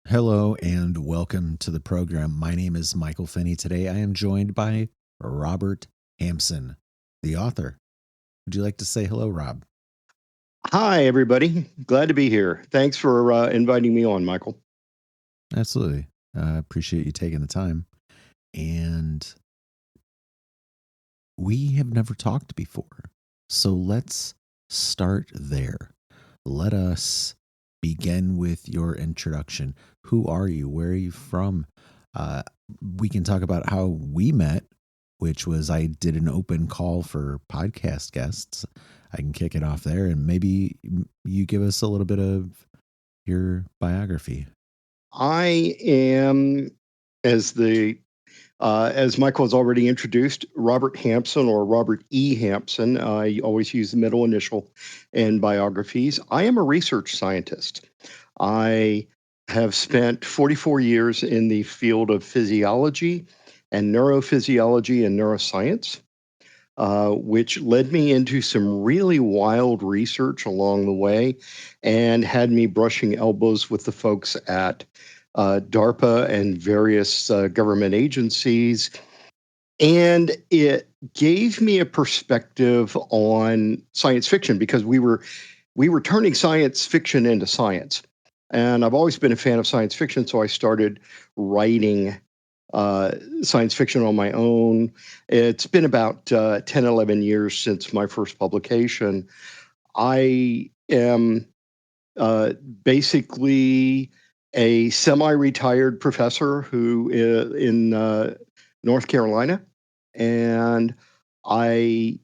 Hello and welcome to the program. My name is Michael Finney. Today I am joined by Robert Hampson, the author. Would you like to say hello, Rob? Hi, everybody. Glad to be here. Thanks for inviting me on, Michael. Absolutely. I appreciate you taking the time. And we have never talked before. So let's start there. Let us begin with your introduction. Who are you? Where are you from? We can talk about how we met, which was I did an open call for podcast guests. I can kick it off there, and maybe you give us a little bit of your biography. I am, as Michael has already introduced, Robert Hampson or Robert E. Hampson. I always use the middle initial in biographies. I am a research scientist. I have spent 44 years in the field of physiology and neurophysiology and neuroscience. Which led me into some really wild research along the way and had me brushing elbows with the folks at DARPA and various government agencies. And it gave me a perspective on science fiction because we were turning science fiction into science. And I've always been a fan of science fiction, so I started writing science fiction on my own. It's been about 10, 11 years since my first publication. I am basically a semi-retired professor who in North Carolina, and I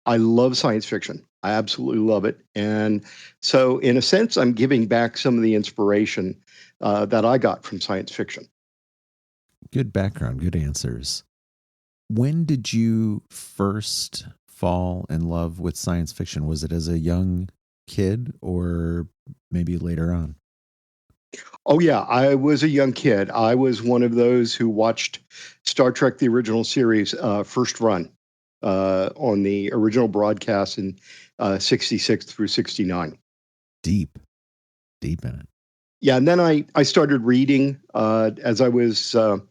love science fiction. I absolutely love it, and so in a sense, I'm giving back some of the inspiration that I got from science fiction. Good background, good answers. When did you first fall in love with science fiction? Was it as a young kid or maybe later on? Oh yeah, I was a young kid. I was one of those who watched Star Trek: The Original Series first run on the original broadcast in '66 through '69. Deep in it. Yeah, and then I started reading as I was got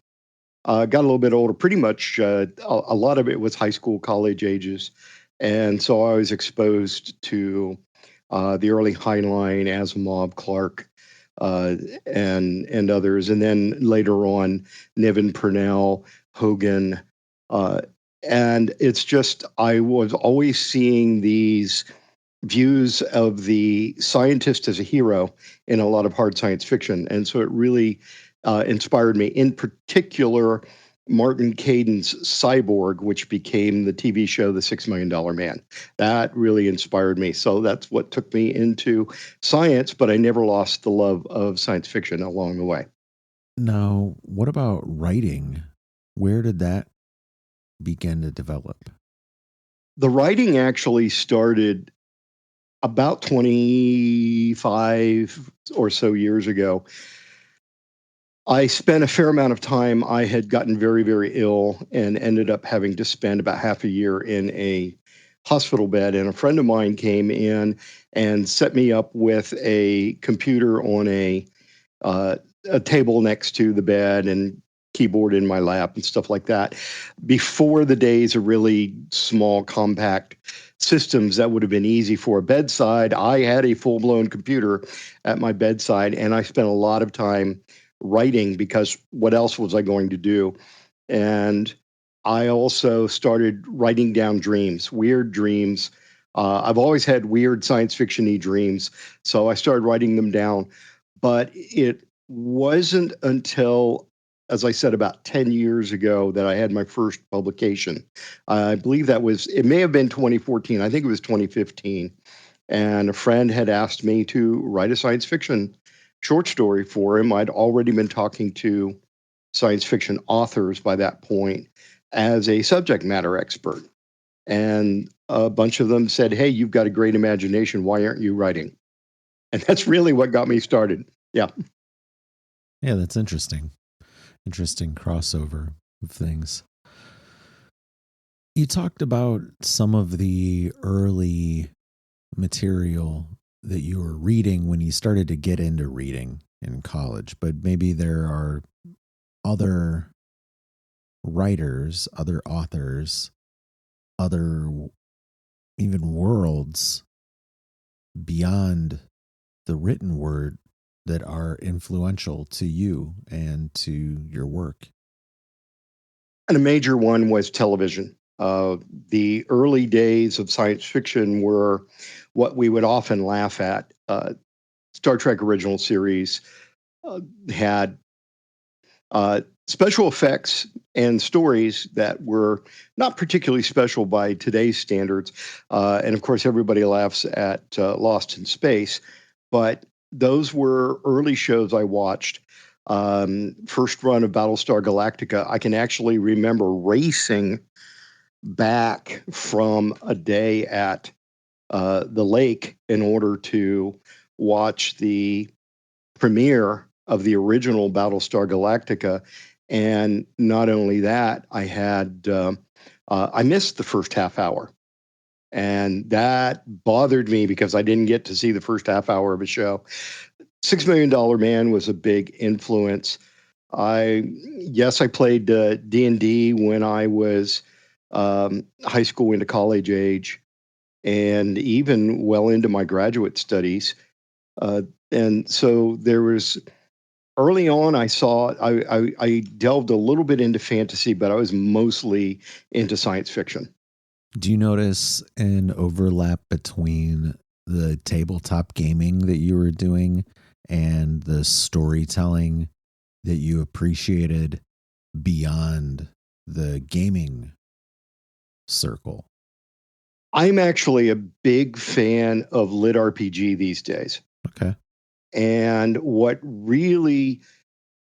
a little bit older. Pretty much a lot of it was high school, college ages, and so I was exposed to the early Heinlein, Asimov, Clarke, and others, and then later on Niven, Purnell, Hogan, and it's just I was always seeing these views of the scientist as a hero in a lot of hard science fiction, and so it really inspired me. In particular, Martin Caden's Cyborg, which became the TV show The $6 Million Man. That really inspired me. So that's what took me into science, but I never lost the love of science fiction along the way. Now, what about writing? Where did that begin to develop? The writing actually started about 25 or so years ago. I spent a fair amount of time. I had gotten very, very ill and ended up having to spend about half a year in a hospital bed. And a friend of mine came in and set me up with a computer on a table next to the bed and keyboard in my lap and stuff like that. Before the days of really small, compact systems that would have been easy for a bedside, I had a full-blown computer at my bedside, and I spent a lot of time writing because what else was I going to do? And I also started writing down dreams, weird dreams. I've always had weird science fiction-y dreams, so I started writing them down. But it wasn't until, as I said, about 10 years ago that I had my first publication. I believe it may have been 2014. I think it was 2015. And a friend had asked me to write a science fiction short story for him. I'd already been talking to science fiction authors by that point as a subject matter expert. And a bunch of them said, "Hey, you've got a great imagination. Why aren't you writing?" And that's really what got me started. Yeah. Yeah, that's interesting. Interesting crossover of things. You talked about some of the early material that you were reading when you started to get into reading. in college, but maybe there are other writers, other authors, other even worlds beyond the written word that are influential to you and to your work. And a major one was television. The early days of science fiction were what we would often laugh at. Star Trek original series had special effects and stories that were not particularly special by today's standards. And of course, everybody laughs at Lost in Space, but those were early shows I watched. First run of Battlestar Galactica, I can actually remember racing back from a day at the lake in order to watch the premiere of the original Battlestar Galactica. And not only that, I missed the first half hour. And that bothered me because I didn't get to see the first half hour of a show. $6 Million Man was a big influence. I played D&D when I was high school into college age, and even well into my graduate studies. And so there was early on. I delved a little bit into fantasy, but I was mostly into science fiction. Do you notice an overlap between the tabletop gaming that you were doing and the storytelling that you appreciated beyond the gaming circle? I'm actually a big fan of lit RPG these days. Okay. And what really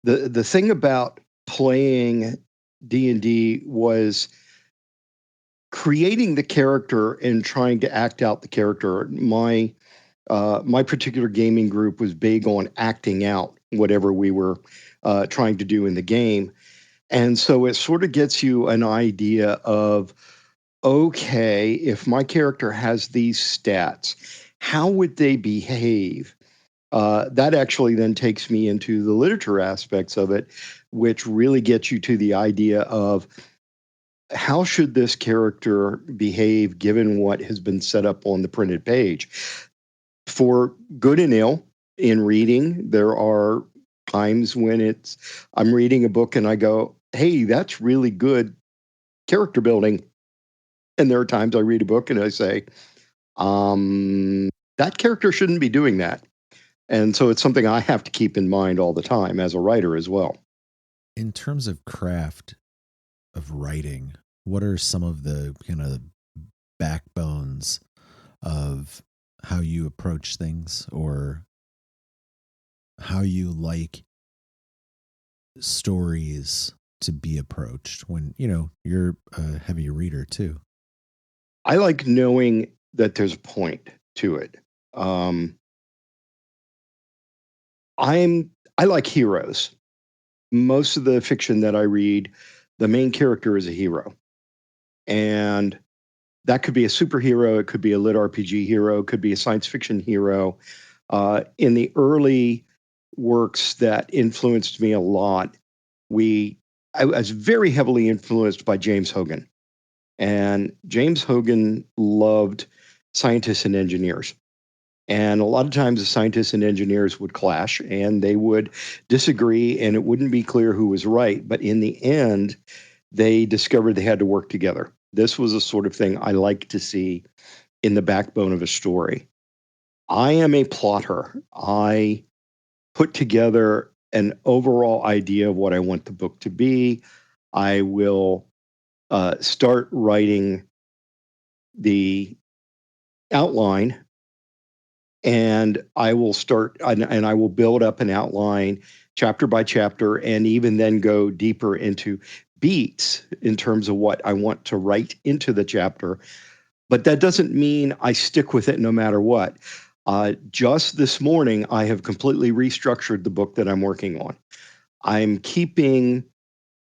the thing about playing D&D was creating the character and trying to act out the character. My particular gaming group was big on acting out whatever we were trying to do in the game. And so it sort of gets you an idea of, okay, if my character has these stats, how would they behave? That actually then takes me into the literature aspects of it, which really gets you to the idea of how should this character behave given what has been set up on the printed page. For good and ill in reading, there are times when I'm reading a book and I go, hey, that's really good character building. And there are times I read a book and I say, that character shouldn't be doing that. And so it's something I have to keep in mind all the time as a writer as well. In terms of craft of writing, what are some of the kind of backbones of how you approach things, or how you like stories to be approached when, you're a heavy reader too? I like knowing that there's a point to it. I like heroes. Most of the fiction that I read, the main character is a hero. And that could be a superhero, it could be a lit RPG hero, it could be a science fiction hero. In the early works that influenced me a lot, I was very heavily influenced by James Hogan. And James Hogan loved scientists and engineers. And a lot of times the scientists and engineers would clash and they would disagree and it wouldn't be clear who was right. But in the end, they discovered they had to work together. This was a sort of thing I like to see in the backbone of a story. I am a plotter. I put together an overall idea of what I want the book to be. I will start writing the outline, and I will build up an outline chapter by chapter, and even then go deeper into beats in terms of what I want to write into the chapter. But that doesn't mean I stick with it no matter what. Just this morning, I have completely restructured the book that I'm working on. I'm keeping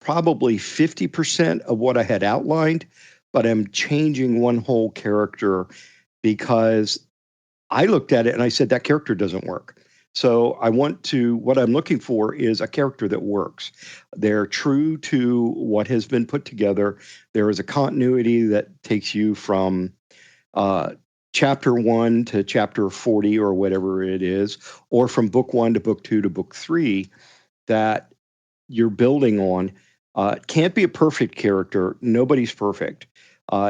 probably 50% of what I had outlined, but I'm changing one whole character because I looked at it and I said, that character doesn't work. So what I'm looking for is a character that works. They're true to what has been put together. There is a continuity that takes you from uh, chapter 1 to chapter 40 or whatever it is, or from book 1 to book 2 to book 3 that you're building on. Can't be a perfect character. Nobody's perfect.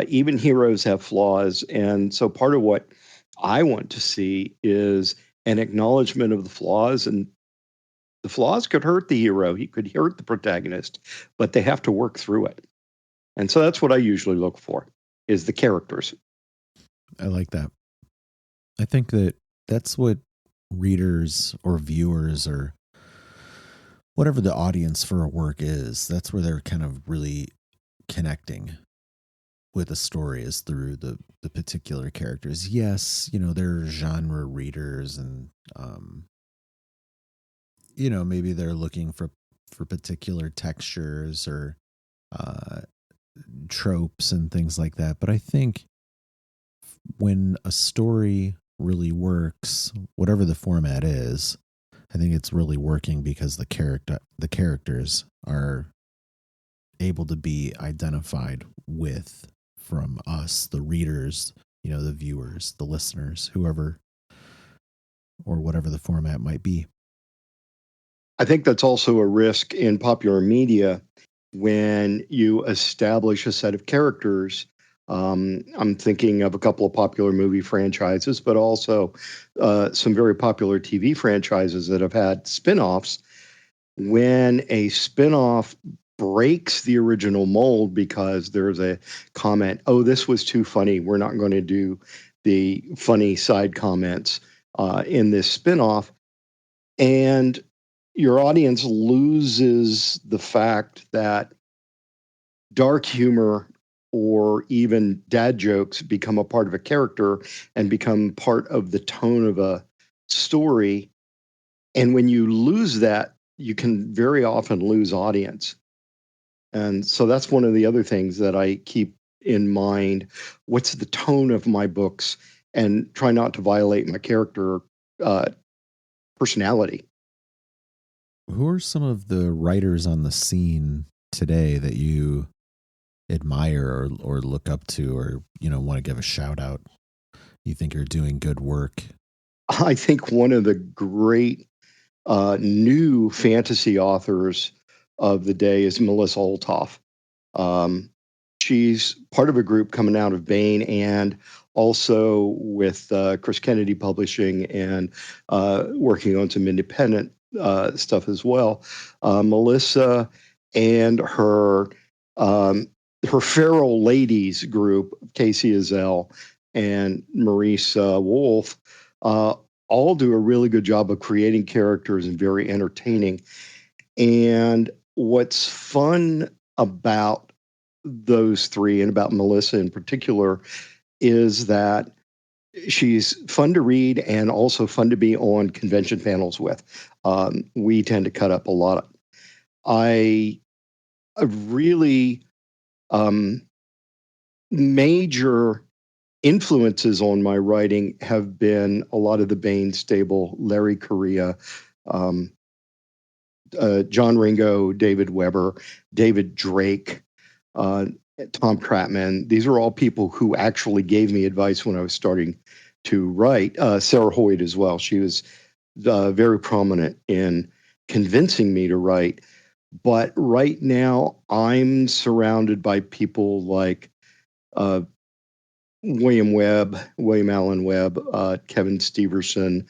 Even heroes have flaws. And so part of what I want to see is an acknowledgement of the flaws. And the flaws could hurt the hero, he could hurt the protagonist, but they have to work through it. And so that's what I usually look for, is the characters. I like that. I think that's what readers or viewers or whatever the audience for a work is, that's where they're kind of really connecting with a story, is through the particular characters. Yes, they're genre readers, and maybe they're looking for particular textures or uh tropes and things like that. But I think when a story really works, whatever the format is, I think it's really working because the characters are able to be identified with from us, the readers, the viewers, the listeners, whoever or whatever the format might be. I think that's also a risk in popular media when you establish a set of characters. I'm thinking of a couple of popular movie franchises, but also some very popular TV franchises that have had spin-offs. When a spin-off breaks the original mold because there's a comment, oh, this was too funny, we're not going to do the funny side comments in this spin-off, and your audience loses the fact that dark humor or even dad jokes become a part of a character and become part of the tone of a story. And when you lose that, you can very often lose audience. And so that's one of the other things that I keep in mind. What's the tone of my books, and try not to violate my character personality. Who are some of the writers on the scene today that you admire or look up to, or want to give a shout out? You think are doing good work? I think one of the great new fantasy authors of the day is Melissa Olthoff. She's part of a group coming out of Baen and also with Chris Kennedy Publishing, and working on some independent stuff as well. Melissa and her Feral Ladies group, Casey Azell and Maurice Wolf, all do a really good job of creating characters and very entertaining. And what's fun about those three, and about Melissa in particular, is that she's fun to read and also fun to be on convention panels with. We tend to cut up a lot. I really major influences on my writing have been a lot of the Baen stable, Larry Correia, John Ringo, David Weber, David Drake, Tom Kratman. These are all people who actually gave me advice when I was starting to write. Sarah Hoyt as well. She was very prominent in convincing me to write. But right now, I'm surrounded by people like William Allen Webb, Kevin Steverson,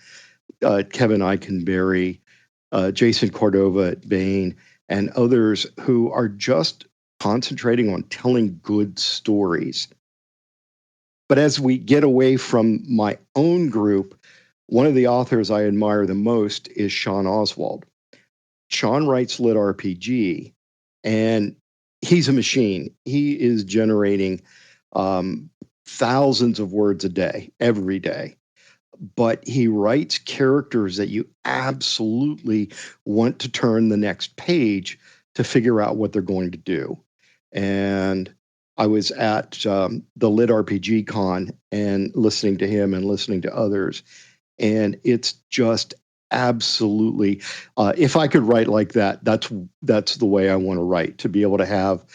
Kevin Eikenberry, Jason Cordova at Baen, and others who are just concentrating on telling good stories. But as we get away from my own group, one of the authors I admire the most is Sean Oswald. Sean writes lit RPG, and he's a machine. He is generating thousands of words a day, every day. But he writes characters that you absolutely want to turn the next page to figure out what they're going to do. And I was at the Lit RPG Con and listening to him and listening to others, and it's just Absolutely. If I could write like that, that's the way I want to write, to be able to have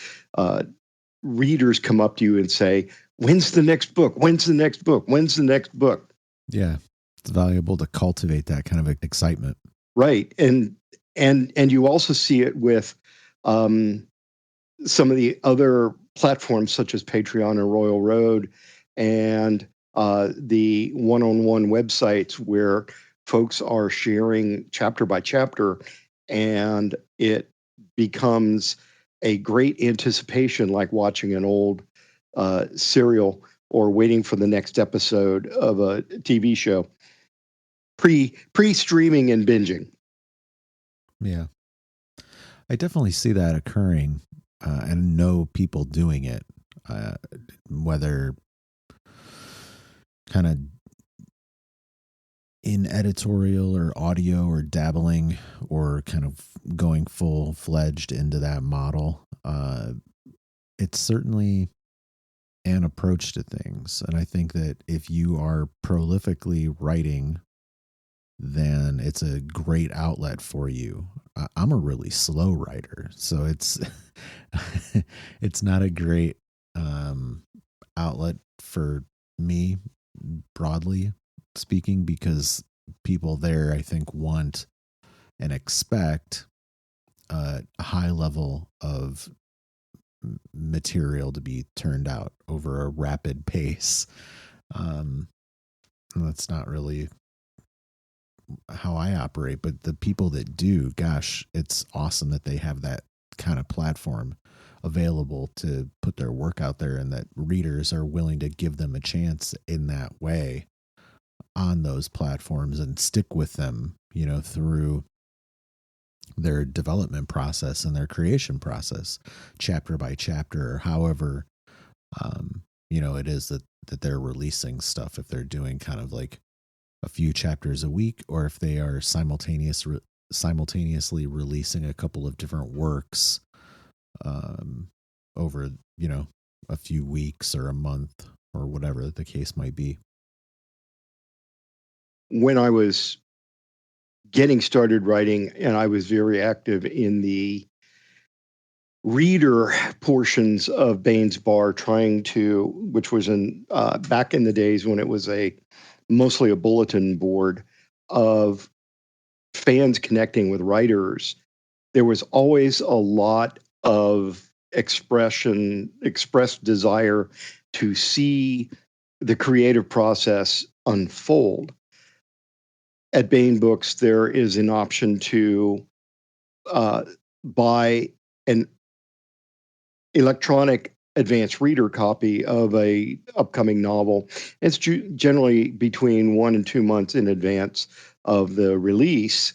readers come up to you and say, when's the next book? When's the next book? When's the next book? Yeah. It's valuable to cultivate that kind of excitement. Right. And you also see it with some of the other platforms such as Patreon and Royal Road, and the one-on-one websites where folks are sharing chapter by chapter, and it becomes a great anticipation, like watching an old serial or waiting for the next episode of a TV show, pre-streaming and binging. Yeah. I definitely see that occurring and know people doing it, whether kind of in editorial or audio or dabbling or kind of going full-fledged into that model. It's certainly an approach to things. And I think that if you are prolifically writing, then it's a great outlet for you. I'm a really slow writer, so it's it's not a great outlet for me, broadly speaking, because people there, I think, want and expect a high level of material to be turned out over a rapid pace. That's not really how I operate, but the people that do, gosh, it's awesome that they have that kind of platform available to put their work out there, and that readers are willing to give them a chance in that way on those platforms and stick with them, through their development process and their creation process, chapter by chapter, or however, it is that they're releasing stuff. If they're doing kind of like a few chapters a week, or if they are simultaneously releasing a couple of different works over, a few weeks or a month or whatever the case might be. When I was getting started writing, and I was very active in the reader portions of Baen's Bar, which was in back in the days when it was mostly a bulletin board of fans connecting with writers. There was always a lot of expressed desire to see the creative process unfold. At Baen Books, there is an option to buy an electronic advanced reader copy of a upcoming novel. It's generally between 1 and 2 months in advance of the release.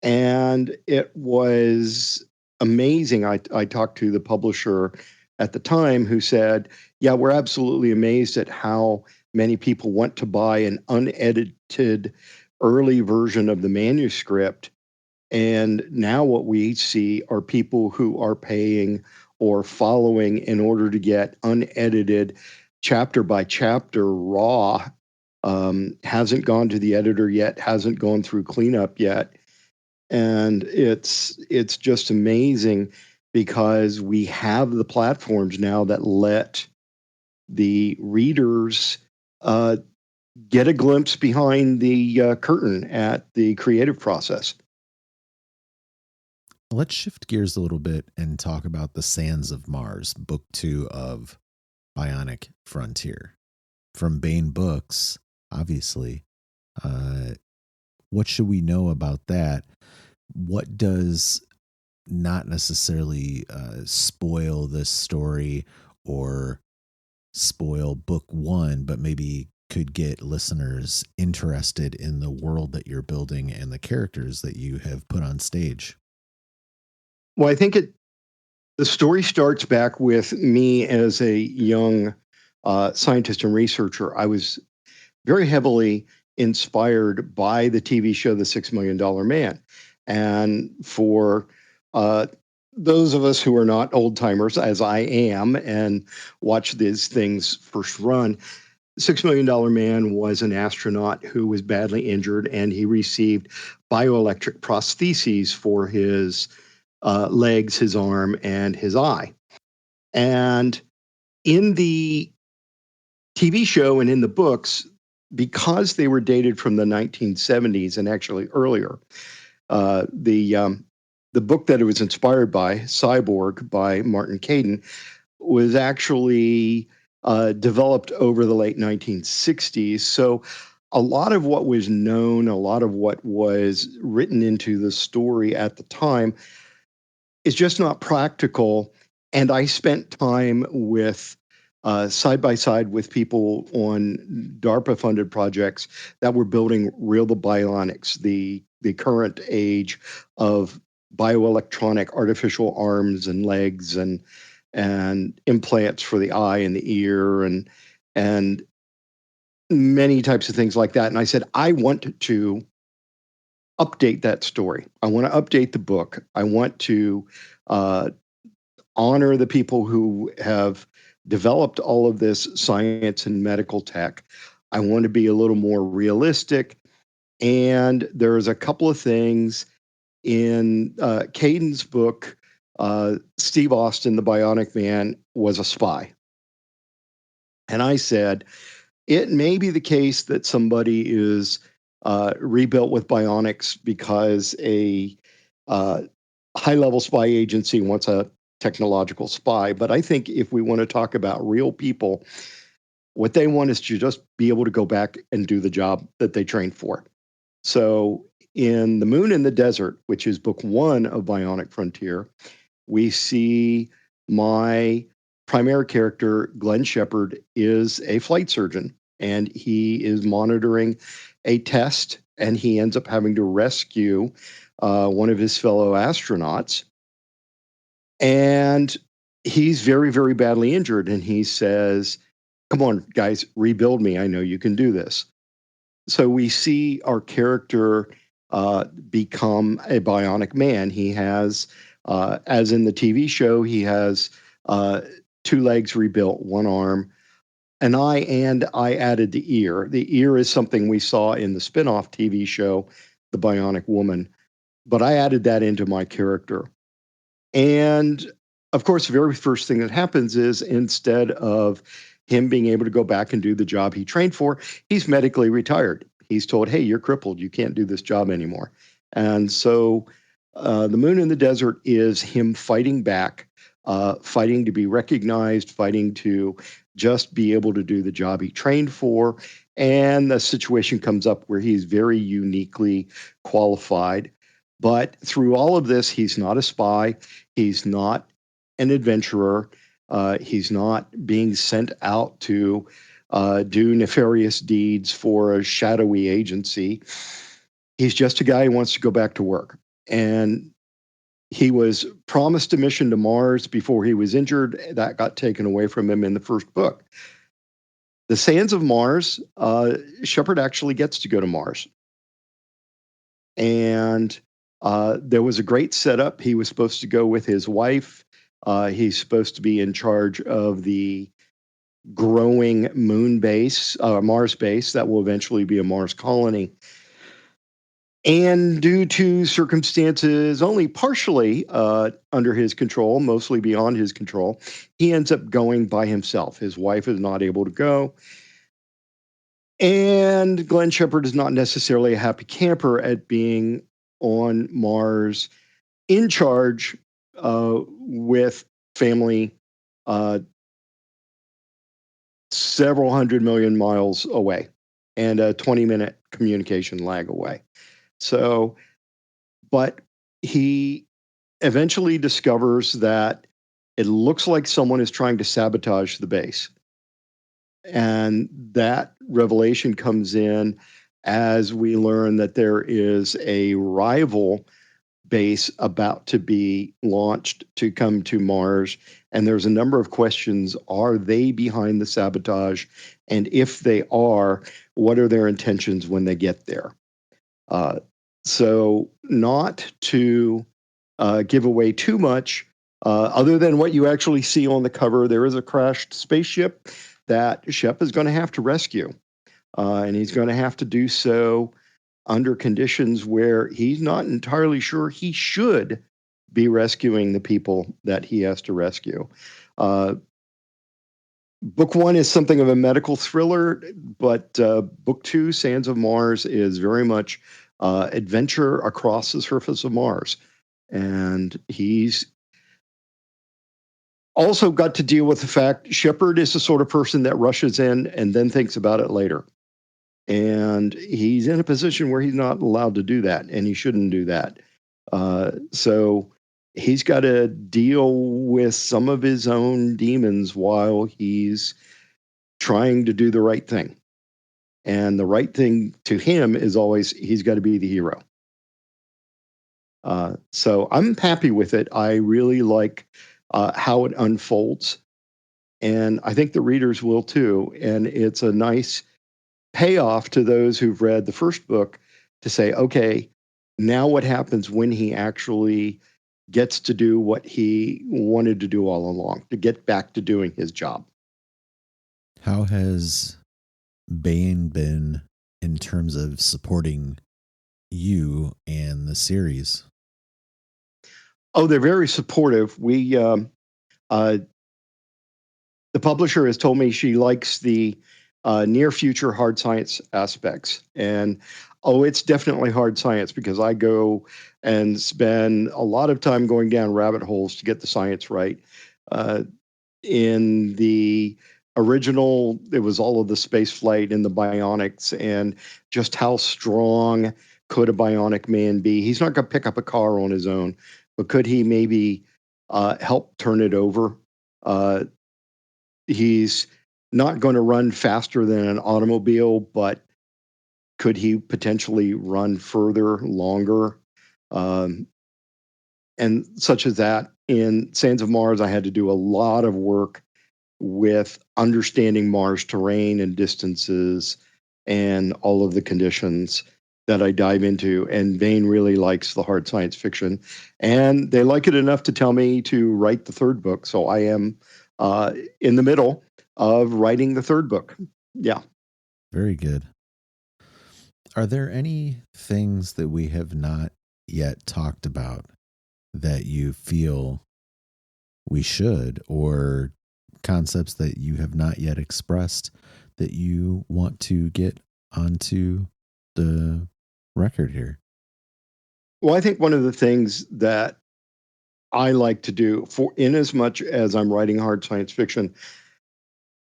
And it was amazing. I talked to the publisher at the time, who said, yeah, we're absolutely amazed at how many people want to buy an unedited early version of the manuscript. And now what we see are people who are paying or following in order to get unedited, chapter by chapter, raw, hasn't gone to the editor yet, hasn't gone through cleanup yet. And it's just amazing, because we have the platforms now that let the readers get a glimpse behind the curtain at the creative process. Let's shift gears a little bit and talk about The Sands of Mars, book 2 of Bionic Frontier. From Baen Books, obviously. What should we know about that? What does not necessarily spoil this story or spoil book 1, but maybe could get listeners interested in the world that you're building and the characters that you have put on stage? Well, I think the story starts back with me as a young scientist and researcher. I was very heavily inspired by the TV show The $6 Million Man. And for those of us who are not old timers, as I am, and watch these things first run, $6 Million Man was an astronaut who was badly injured, and he received bioelectric prostheses for his legs, his arm, and his eye. And in the TV show and in the books, because they were dated from the 1970s and actually earlier, the book that it was inspired by, Cyborg by Martin Caidin, was actually developed over the late 1960s. So a lot of what was known, a lot of what was written into the story at the time is just not practical. And I spent time with side by side with people on DARPA-funded projects that were building real bionics, the current age of bioelectronic artificial arms and legs and implants for the eye and the ear and many types of things like that. And I said, I want to update that story. I want to update the book. I want to honor the people who have developed all of this science and medical tech. I want to be a little more realistic. And there's a couple of things in Caidin's book. Steve Austin, the Bionic Man, was a spy. And I said, it may be the case that somebody is rebuilt with bionics because a high-level spy agency wants a technological spy. But I think if we want to talk about real people, what they want is to just be able to go back and do the job that they trained for. So in The Moon in the Desert, which is book 1 of Bionic Frontier, we see my primary character, Glenn Shepard, is a flight surgeon, and he is monitoring a test, and he ends up having to rescue one of his fellow astronauts. And he's very, very badly injured, and he says, come on, guys, rebuild me. I know you can do this. So we see our character become a bionic man. He has, as in the TV show, he has 2 legs rebuilt, 1 arm, an eye, and I added the ear. The ear is something we saw in the spin-off TV show, The Bionic Woman, but I added that into my character. And of course, the very first thing that happens is instead of him being able to go back and do the job he trained for, he's medically retired. He's told, hey, you're crippled. You can't do this job anymore. And so The Moon in the Desert is him fighting back, fighting to be recognized, fighting to just be able to do the job he trained for. And the situation comes up where he's very uniquely qualified. But through all of this, he's not a spy. He's not an adventurer. He's not being sent out to do nefarious deeds for a shadowy agency. He's just a guy who wants to go back to work. And he was promised a mission to Mars before he was injured. That got taken away from him in the first book. The Sands of Mars, Shepard actually gets to go to Mars. And there was a great setup. He was supposed to go with his wife. He's supposed to be in charge of the growing moon base, Mars base, that will eventually be a Mars colony. And due to circumstances only partially under his control, mostly beyond his control, he ends up going by himself. His wife is not able to go. And Glenn Shepard is not necessarily a happy camper at being on Mars in charge with family several 100 million miles away and a 20-minute communication lag away. So, but he eventually discovers that it looks like someone is trying to sabotage the base. And that revelation comes in as we learn that there is a rival base about to be launched to come to Mars. And there's a number of questions. Are they behind the sabotage? And if they are, what are their intentions when they get there? So not to give away too much, other than what you actually see on the cover, there is a crashed spaceship. that Shep is going to have to rescue. And he's going to have to do so under conditions where he's not entirely sure he should be rescuing the people that he has to rescue. Book one is something of a medical thriller, but book two, Sands of Mars, is very much adventure across the surface of Mars. And he's also got to deal with the fact Shepard is the sort of person that rushes in and then thinks about it later. And he's in a position where he's not allowed to do that, and he shouldn't do that. So he's got to deal with some of his own demons while he's trying to do the right thing. And the right thing to him is always he's got to be the hero. So I'm happy with it. I really like how it unfolds. And I think the readers will too. And it's a nice payoff to those who've read the first book to say, okay, now what happens when he actually gets to do what he wanted to do all along, to get back to doing his job. How has Baen been in terms of supporting you and the series? Oh, they're very supportive. The publisher has told me she likes the near future hard science aspects. And it's definitely hard science because I go and spend a lot of time going down rabbit holes to get the science right. In the original, it was all of the space flight and the bionics and just how strong could a bionic man be. He's not going to pick up a car on his own, but could he maybe help turn it over? He's not going to run faster than an automobile, but could he potentially run further, longer? And such as that. In Sands of Mars, I had to do a lot of work with understanding Mars terrain and distances and all of the conditions that I dive into. And Baen really likes the hard science fiction. And they like it enough to tell me to write the third book. So I am in the middle of writing the third book. Yeah. Very good. Are there any things that we have not yet talked about that you feel we should, or concepts that you have not yet expressed that you want to get onto the record here? Well, I think one of the things that I like to do, for in as much as I'm writing hard science fiction,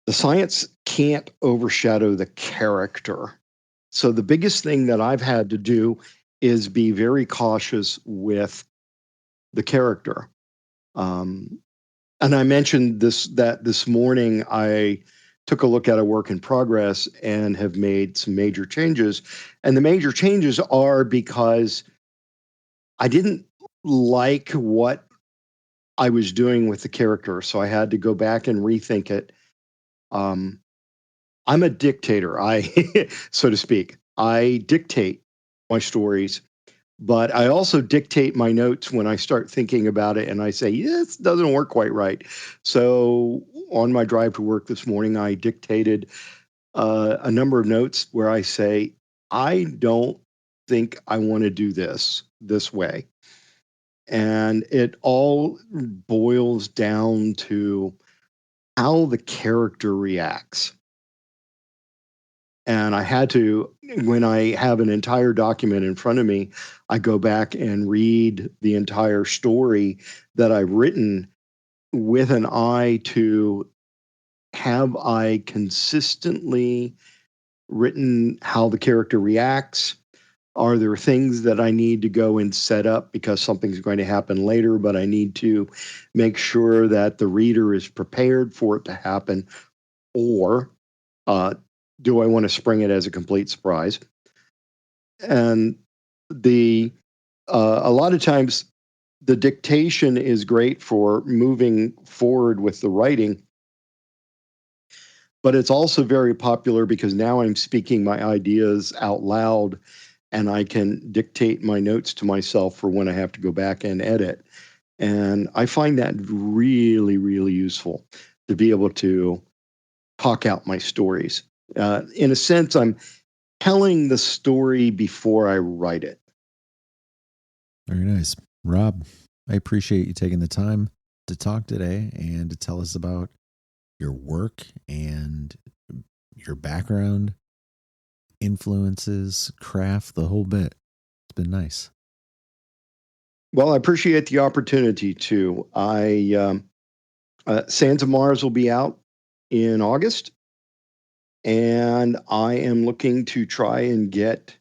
the science can't overshadow the character. So the biggest thing that I've had to do is be very cautious with the character. And I mentioned this morning I took a look at a work in progress and have made some major changes. And the major changes are because I didn't like what I was doing with the character, so I had to go back and rethink it. I'm a dictator, so to speak. I dictate my stories, but I also dictate my notes when I start thinking about it and I say, this doesn't work quite right. So on my drive to work this morning, I dictated a number of notes where I say, I don't think I want to do this way. And it all boils down to how the character reacts. And I had to, when I have an entire document in front of me, I go back and read the entire story that I've written with an eye to, have I consistently written how the character reacts? Are there things that I need to go and set up because something's going to happen later, but I need to make sure that the reader is prepared for it to happen? Or do I want to spring it as a complete surprise? And a lot of times the dictation is great for moving forward with the writing, but it's also very popular because now I'm speaking my ideas out loud and I can dictate my notes to myself for when I have to go back and edit. And I find that really, really useful to be able to talk out my stories. In a sense, I'm telling the story before I write it. Very nice. Rob, I appreciate you taking the time to talk today and to tell us about your work and your background, influences, craft, the whole bit. It's been nice. Well, I appreciate the opportunity to. Sands of Mars will be out in August, and I am looking to try and get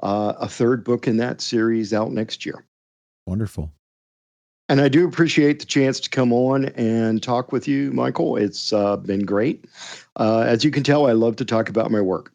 a third book in that series out next year. Wonderful. And I do appreciate the chance to come on and talk with you, Michael. It's been great. As you can tell, I love to talk about my work.